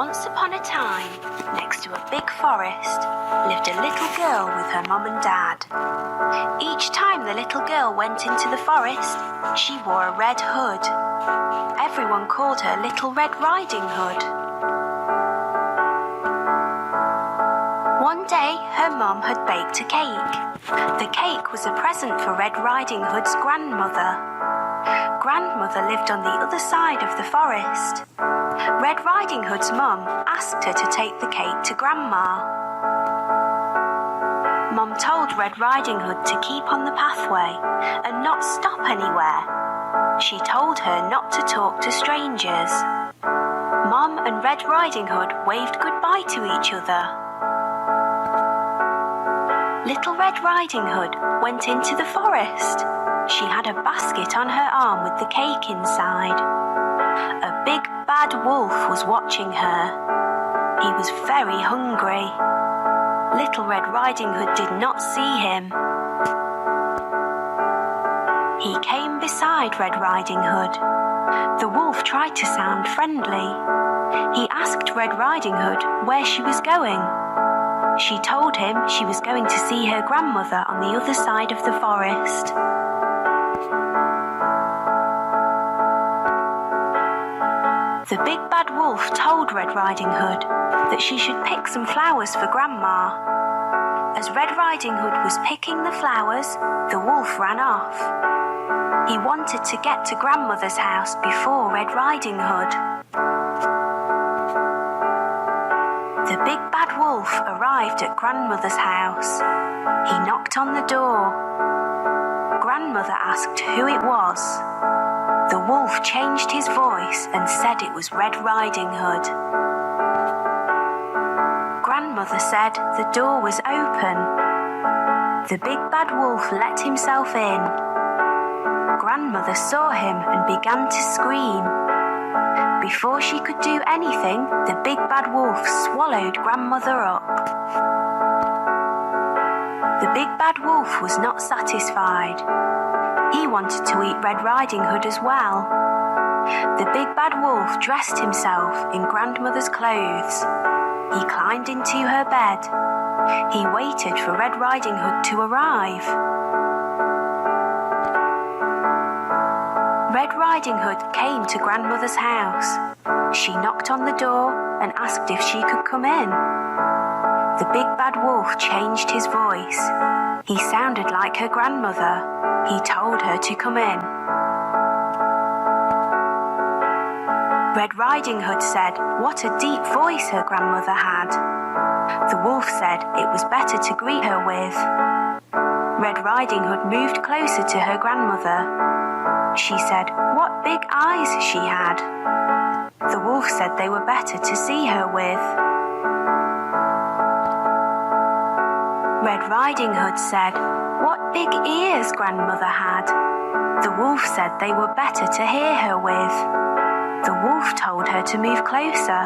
Once upon a time, next to a big forest, lived a little girl with her mum and dad. Each time the little girl went into the forest, she wore a red hood. Everyone called her Little Red Riding Hood. One day, her mum had baked a cake. The cake was a present for Red Riding Hood's grandmother. Grandmother lived on the other side of the forest. Red Riding Hood's mum asked her to take the cake to Grandma. Mum told Red Riding Hood to keep on the pathway and not stop anywhere. She told her not to talk to strangers. Mum and Red Riding Hood waved goodbye to each other. Little Red Riding Hood went into the forest. She had a basket on her arm with the cake inside. A big bad wolf was watching her. He was very hungry. Little Red Riding Hood did not see him. He came beside Red Riding Hood. The wolf tried to sound friendly. He asked Red Riding Hood where she was going. She told him she was going to see her grandmother on the other side of the forest. The big bad wolf told Red Riding Hood that she should pick some flowers for Grandma. As Red Riding Hood was picking the flowers, the wolf ran off. He wanted to get to Grandmother's house before Red Riding Hood. The big bad wolf arrived at Grandmother's house. He knocked on the door. Grandmother asked who it was. The wolf changed his voice and said it was Red Riding Hood. Grandmother said the door was open. The big bad wolf let himself in. Grandmother saw him and began to scream. Before she could do anything, the big bad wolf swallowed Grandmother up. The big bad wolf was not satisfied. He wanted to eat Red Riding Hood as well. The big bad wolf dressed himself in Grandmother's clothes. He climbed into her bed. He waited for Red Riding Hood to arrive. Red Riding Hood came to Grandmother's house. She knocked on the door and asked if she could come in. The big bad wolf changed his voice. He sounded like her grandmother. He told her to come in. Red Riding Hood said what a deep voice her grandmother had. The wolf said it was better to greet her with. Red Riding Hood moved closer to her grandmother. She said what big eyes she had. The wolf said they were better to see her with. Red Riding Hood said what big ears Grandmother had. The wolf said they were better to hear her with. The wolf told her to move closer.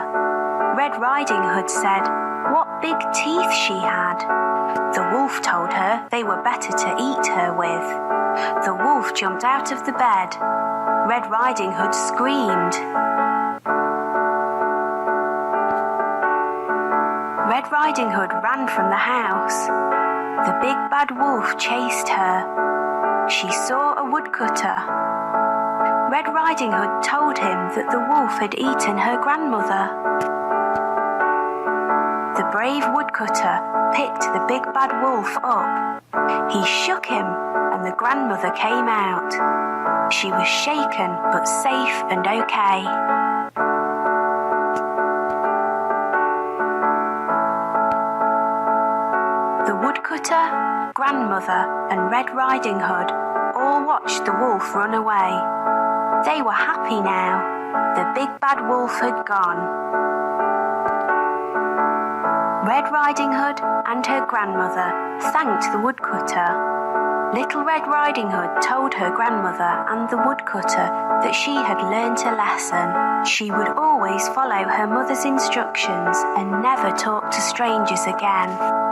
Red Riding Hood said what big teeth she had. The wolf told her they were better to eat her with. The wolf jumped out of the bed. Red Riding Hood screamed. Red Riding Hood ran from the house. The big bad wolf chased her. She saw a woodcutter. Red Riding Hood told him that the wolf had eaten her grandmother. The brave woodcutter picked the big bad wolf up. He shook him and the grandmother came out. She was shaken but safe and okay. The woodcutter, grandmother and Red Riding Hood all watched the wolf run away. They were happy now. The big bad wolf had gone. Red Riding Hood and her grandmother thanked the woodcutter. Little Red Riding Hood told her grandmother and the woodcutter that she had learnt a lesson. She would always follow her mother's instructions and never talk to strangers again.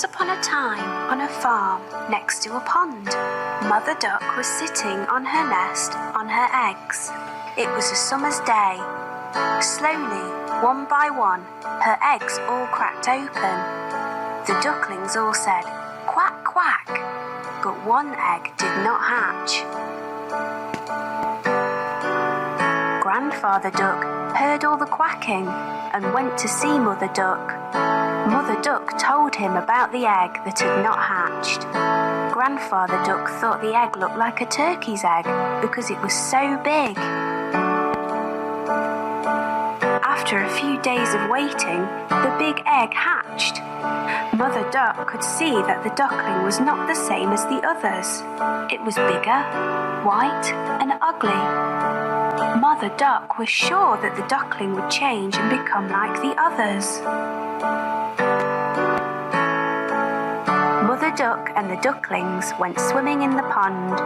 Once upon a time, on a farm next to a pond, Mother Duck was sitting on her nest on her eggs. It was a summer's day. Slowly, one by one, her eggs all cracked open. The ducklings all said, "Quack, quack," but one egg did not hatch. Grandfather Duck heard all the quacking and went to see Mother Duck. Mother Duck told him about the egg that had not hatched. Grandfather Duck thought the egg looked like a turkey's egg because it was so big. After a few days of waiting, the big egg hatched. Mother Duck could see that the duckling was not the same as the others. It was bigger, white, and ugly. Mother Duck was sure that the duckling would change and become like the others. Mother Duck and the ducklings went swimming in the pond.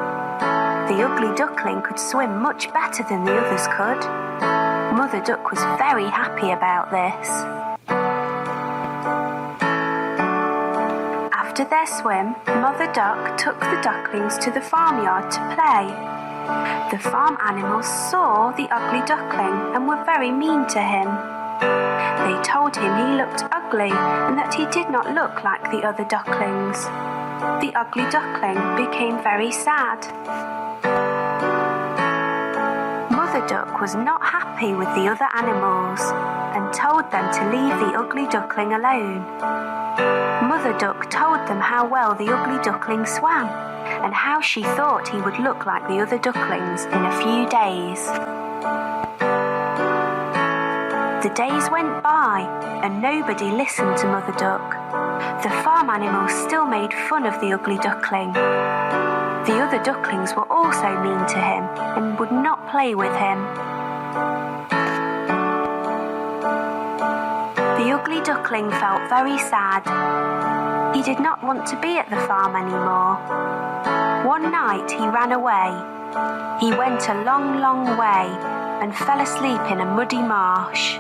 The ugly duckling could swim much better than the others could. Mother Duck was very happy about this. After their swim, Mother Duck took the ducklings to the farmyard to play. The farm animals saw the ugly duckling and were very mean to him. They told him he looked ugly and that he did not look like the other ducklings. The ugly duckling became very sad. Mother Duck was not happy with the other animals and told them to leave the ugly duckling alone. Mother Duck told them how well the ugly duckling swam and how she thought he would look like the other ducklings in a few days. The days went by and nobody listened to Mother Duck. The farm animals still made fun of the ugly duckling. The other ducklings were also mean to him and would not play with him. The ugly duckling felt very sad. He did not want to be at the farm anymore. One night he ran away. He went a long, long way and fell asleep in a muddy marsh.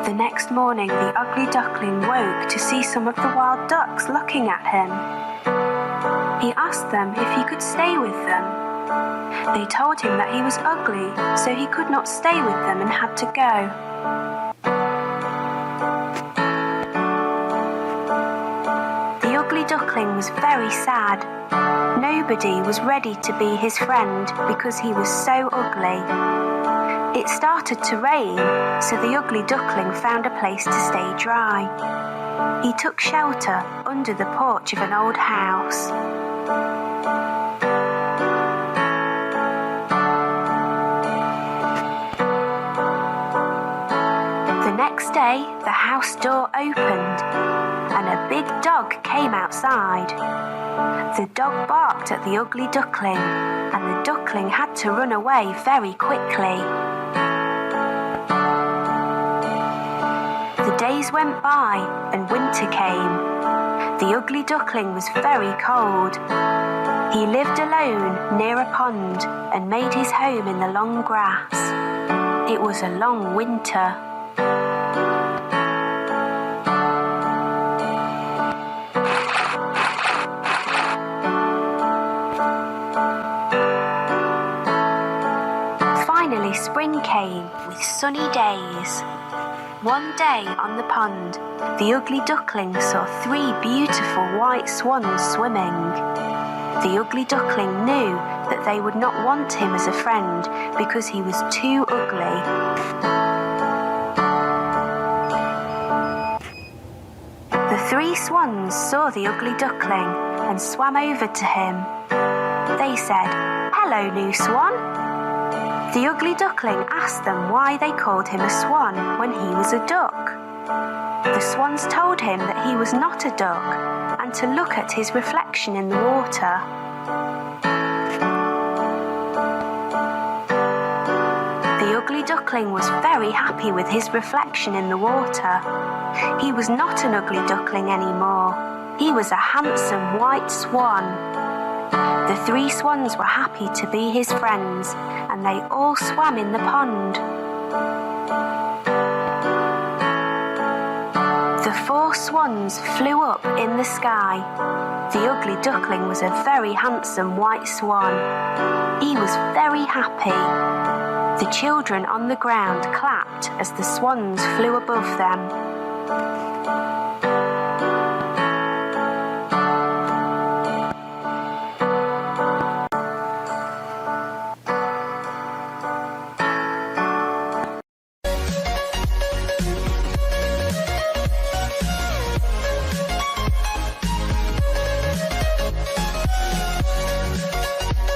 The next morning the ugly duckling woke to see some of the wild ducks looking at him. He asked them if he could stay with them. They told him that he was ugly, so he could not stay with them and had to go. The ugly duckling was very sad. Nobody was ready to be his friend because he was so ugly. It started to rain, so the ugly duckling found a place to stay dry. He took shelter under the porch of an old house. The next day, the house door opened, and a big dog came outside. The dog barked at the ugly duckling, and the duckling had to run away very quickly. The days went by and winter came. The ugly duckling was very cold. He lived alone near a pond and made his home in the long grass. It was a long winter. Finally, spring came with sunny days. One day on the pond, the ugly duckling saw 3 beautiful white swans swimming. The ugly duckling knew that they would not want him as a friend because he was too ugly. The 3 swans saw the ugly duckling and swam over to him. They said, "Hello, new swan." The ugly duckling asked them why they called him a swan when he was a duck. The swans told him that he was not a duck and to look at his reflection in the water. The ugly duckling was very happy with his reflection in the water. He was not an ugly duckling anymore. He was a handsome white swan. The 3 swans were happy to be his friends, and they all swam in the pond. 4 swans flew up in the sky. The ugly duckling was a very handsome white swan. He was very happy. The children on the ground clapped as the swans flew above them.